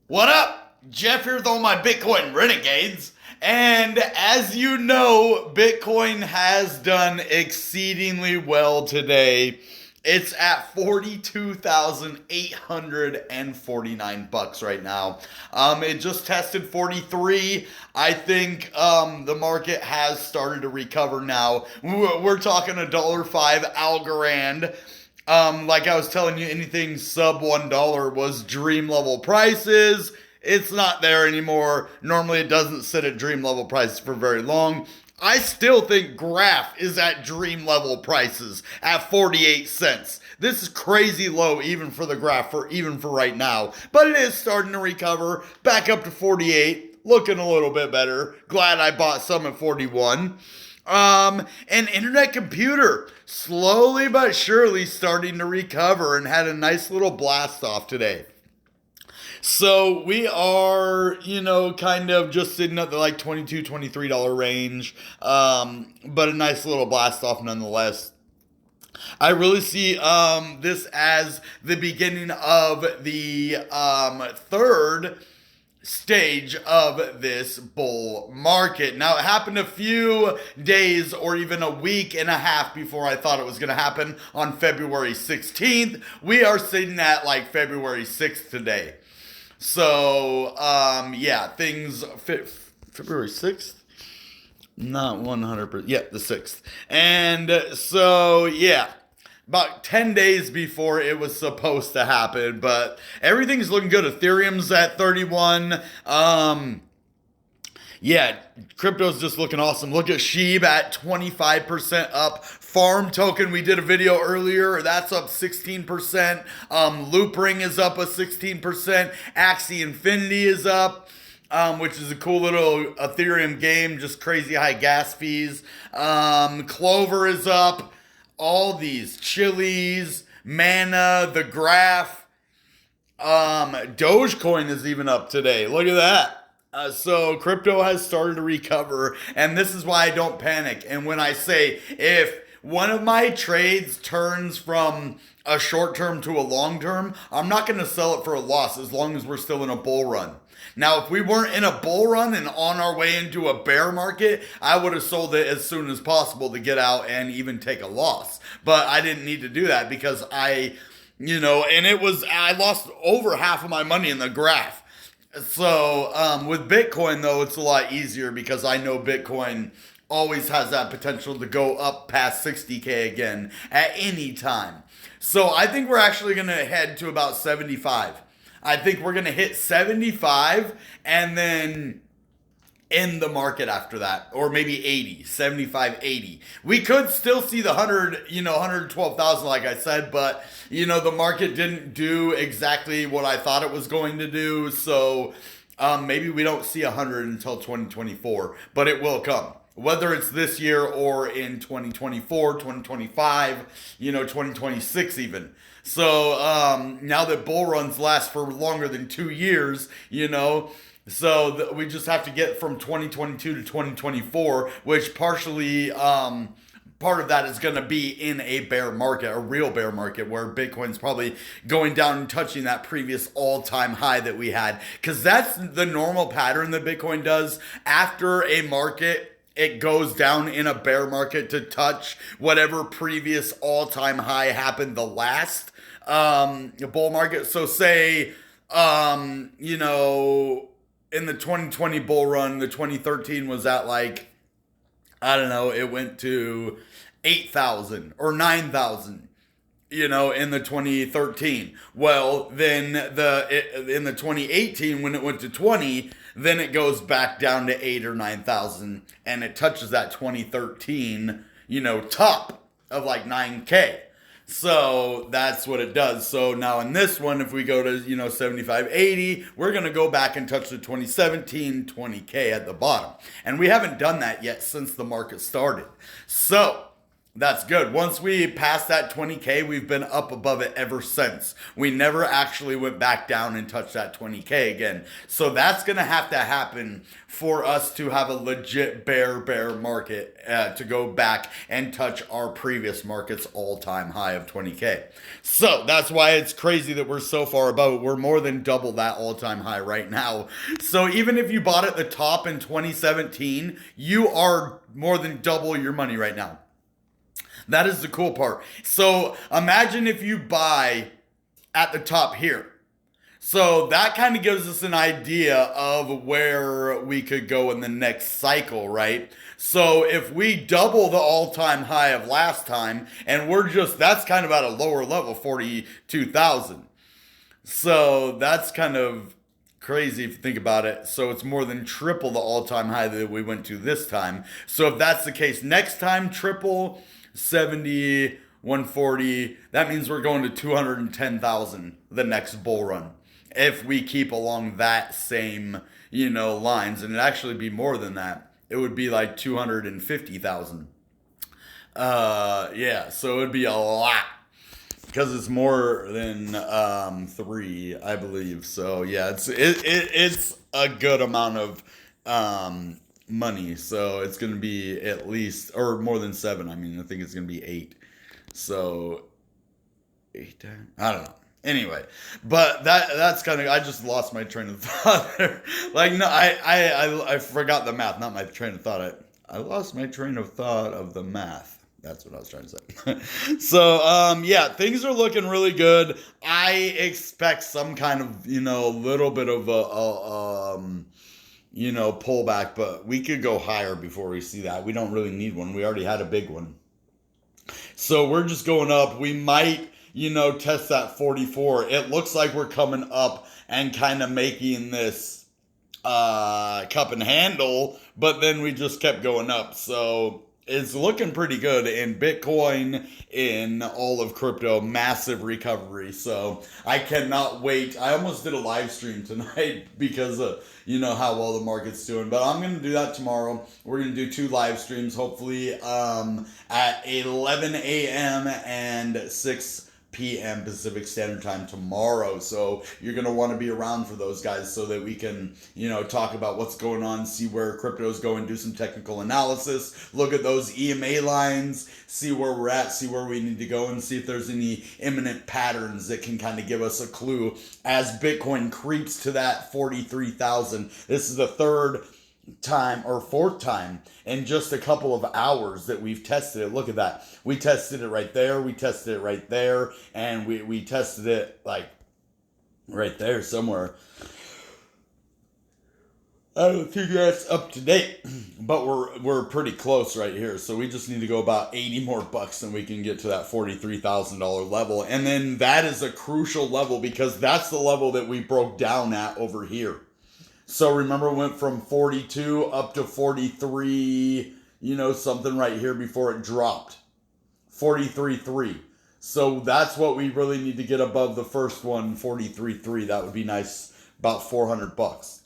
What up? Jeff here with all my Bitcoin renegades. And as you know, Bitcoin has done exceedingly well today. It's at $42,849 right now. It just tested 43. I think the market has started to recover now. We're talking $1.05 Algorand. Like I was telling you, anything sub $1 was dream level prices. It's not there anymore. Normally it doesn't sit at dream level prices for very long. I still think graph is at dream level prices at 48 cents. This is crazy low even for the graph, even for right now. But it is starting to recover back up to 48, looking a little bit better. Glad I bought some at 41. And internet computer slowly but surely starting to recover and had a nice little blast off today. So we are, kind of just sitting at the like $22, $23 range, but a nice little blast off nonetheless. I really see this as the beginning of the third stage of this bull market. Now, it happened a few days or even a week and a half before I thought it was going to happen on February 16th. We are sitting at like February 6th today. So, things, February 6th? Not 100%. Yeah, the 6th. And so, about 10 days before it was supposed to happen, but everything's looking good. Ethereum's at 31. Crypto's just looking awesome. Look at Sheeb at 25% up. Farm token, we did a video earlier, that's up 16%. Loopring is up a 16%. Axie Infinity is up, which is a cool little Ethereum game, just crazy high gas fees. Clover is up. All these Chili's, Mana, the Graph, Dogecoin is even up today. Look at that. So crypto has started to recover, and this is why I don't panic. And when I say if one of my trades turns from a short term to a long term, I'm not going to sell it for a loss as long as we're still in a bull run. Now, if we weren't in a bull run and on our way into a bear market, I would have sold it as soon as possible to get out and even take a loss. But I didn't need to do that because I lost over half of my money in the graph. So with Bitcoin, though, it's a lot easier because I know Bitcoin always has that potential to go up past 60K again at any time. So I think we're actually going to head to about 75. I think we're going to hit 75 and then end the market after that, or maybe 80, 75, 80. We could still see the 112,000 like I said, but the market didn't do exactly what I thought it was going to do. So maybe we don't see 100 until 2024, but it will come. Whether it's this year or in 2024, 2025, 2026 even. So now that bull runs last for longer than 2 years, so we just have to get from 2022 to 2024, which partially, part of that is going to be in a bear market, a real bear market, where Bitcoin's probably going down and touching that previous all-time high that we had. Because that's the normal pattern that Bitcoin does. After a market, it goes down in a bear market to touch whatever previous all-time high happened the last bull market. So say, in the 2020 bull run, the 2013 was at like, it went to 8,000 or 9,000. In the 2013. Well, then in the 2018, when it went to 20, then it goes back down to 8 or 9,000, and it touches that 2013, top of like 9K. So that's what it does. So now in this one, if we go to, 75, 80, we're going to go back and touch the 2017, 20K at the bottom. And we haven't done that yet since the market started. So That's good. Once we passed that 20K, we've been up above it ever since. We never actually went back down and touched that 20K again. So that's going to happen for us to have a legit bear market to go back and touch our previous market's all-time high of 20K. So that's why it's crazy that we're so far above it. We're more than double that all-time high right now. So even if you bought at the top in 2017, you are more than double your money right now. That is the cool part. So imagine if you buy at the top here. So that kind of gives us an idea of where we could go in the next cycle, right? So if we double the all-time high of last time, and that's kind of at a lower level, 42,000. So that's kind of crazy if you think about it. So it's more than triple the all-time high that we went to this time. So if that's the case, next time triple 70, 140, that means we're going to 210,000 the next bull run. If we keep along that same, lines, and it'd actually be more than that. It would be like 250,000. Yeah, so it would be a lot because it's more than 3, I believe. So yeah, it's a good amount of money. So it's going to be at least, or more than 7. I mean, I think it's going to be 8. So 8 times, I don't know. Anyway, but that's kind of, I just lost my train of thought there. Like, no, I forgot the math, not my train of thought. I lost my train of thought of the math. That's what I was trying to say. So, yeah, things are looking really good. I expect some kind of, little bit of a pullback, but we could go higher before we see that. We don't really need one. We already had a big one. So we're just going up. We might, test that 44. It looks like we're coming up and kind of making this cup and handle, but then we just kept going up. So it's looking pretty good in Bitcoin, in all of crypto, massive recovery. So I cannot wait. I almost did a live stream tonight because of, how well the market's doing, but I'm going to do that tomorrow. We're going to do 2 live streams, hopefully at 11 a.m. and 6 p.m. Pacific Standard Time tomorrow. So you're going to want to be around for those guys so that we can, talk about what's going on, see where crypto is going, do some technical analysis, look at those EMA lines, see where we're at, see where we need to go, and see if there's any imminent patterns that can kind of give us a clue as Bitcoin creeps to that 43,000. This is the 3rd time or 4th time in just a couple of hours that we've tested it. Look at that. We tested it right there. We tested it right there. And we tested it like right there somewhere. I don't think that's up to date, but we're pretty close right here. So we just need to go about 80 more bucks and we can get to that $43,000 level. And then that is a crucial level because that's the level that we broke down at over here. So remember, we went from 42 up to 43, something right here before it dropped. 43.3. So that's what we really need to get above the first one, 43.3. That would be nice, about 400 bucks.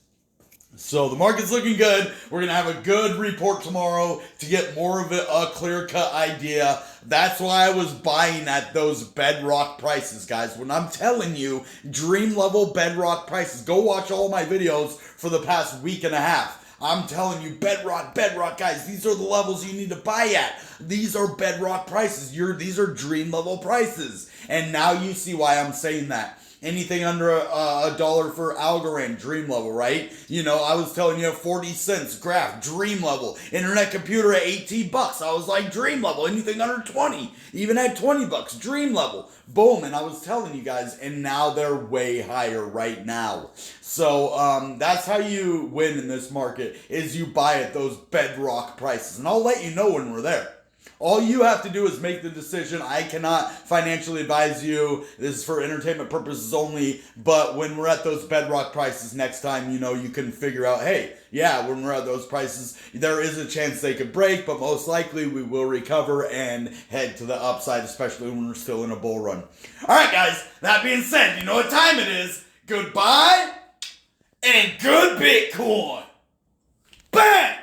So the market's looking good. We're going to have a good report tomorrow to get more of a clear-cut idea. That's why I was buying at those bedrock prices, guys. When I'm telling you, dream-level bedrock prices, go watch all my videos for the past week and a half. I'm telling you, bedrock, guys. These are the levels you need to buy at. These are bedrock prices. These are dream-level prices. And now you see why I'm saying that. Anything under a dollar for Algorand, dream level, right? I was telling you 40 cents, graph, dream level. Internet computer at 18 bucks. I was like, dream level. Anything under 20, even at 20 bucks, dream level. Boom. And I was telling you guys, and now they're way higher right now. So that's how you win in this market, is you buy at those bedrock prices. And I'll let you know when we're there. All you have to do is make the decision. I cannot financially advise you. This is for entertainment purposes only. But when we're at those bedrock prices next time, you can figure out, hey, yeah, when we're at those prices, there is a chance they could break, but most likely we will recover and head to the upside, especially when we're still in a bull run. All right, guys, that being said, you know what time it is. Goodbye and good Bitcoin. Bang!